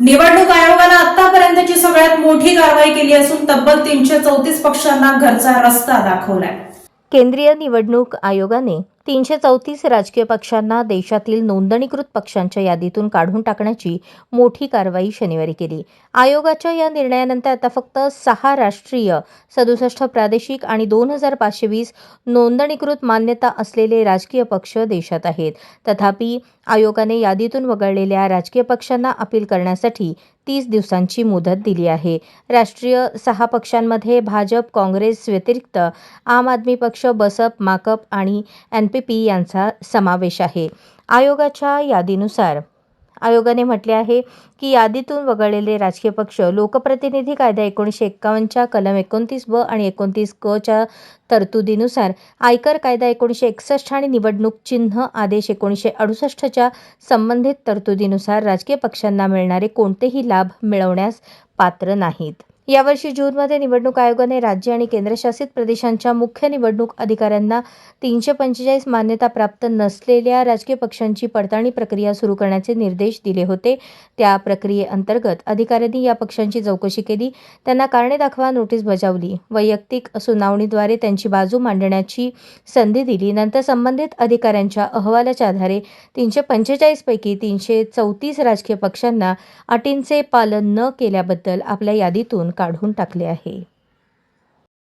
निवडणूक आयोगानं आतापर्यंतची सगळ्यात मोठी कारवाई केली असून तब्बल 334 पक्षांना घरचा रस्ता दाखवलाय। केंद्रीय निवडणूक आयोगाने 334 राजकीय पक्षांना देशातील नोंदणीकृत पक्षांच्या यादीतून काढून टाकण्याची मोठी कारवाई शनिवारी केली। आयोगाच्या या निर्णयानंतर आता फक्त 6 राष्ट्रीय, 67 प्रादेशिक आणि 2520 नोंदणीकृत मान्यता असलेले राजकीय पक्ष देशात आहेत। तथापि आयोगाने यादीतून वगळलेल्या राजकीय पक्षांना अपील करण्यासाठी 30 दिवसांची मुदत दिली आहे। राष्ट्रीय 6 पक्षांमध्ये भाजप, काँग्रेस व्यतिरिक्त आम आदमी पक्ष, बसप, माकप आणि NPP यांचा समावेश आहे। आयोगाच्या यादीनुसार आयोगाने म्हटले आहे की यादीतून वगळलेले राजकीय पक्ष लोकप्रतिनिधी कायदा 1951च्या कलम 29ब आणि 29क च्या तरतुदीनुसार, आयकर कायदा 1961 आणि निवडणूक चिन्ह आदेश 1968च्या संबंधित तरतुदीनुसार राजकीय पक्षांना मिळणारे कोणतेही लाभ मिळवण्यास पात्र नाहीत। यावर्षी जूनमध्ये निवडणूक आयोगाने राज्य आणि केंद्रशासित प्रदेशांच्या मुख्य निवडणूक अधिकाऱ्यांना 345 मान्यता प्राप्त नसलेल्या राजकीय पक्षांची पडताळणी प्रक्रिया सुरू करण्याचे निर्देश दिले होते। त्या प्रक्रियेअंतर्गत अधिकाऱ्यांनी या पक्षांची चौकशी केली, त्यांना कारणे दाखवा नोटीस बजावली, वैयक्तिक सुनावणीद्वारे त्यांची बाजू मांडण्याची संधी दिली। नंतर संबंधित अधिकाऱ्यांच्या अहवालाच्या आधारे 345 पैकी 334 राजकीय पक्षांना अटींचे पालन न केल्याबद्दल आपल्या यादीतून काढून टाकले आहे।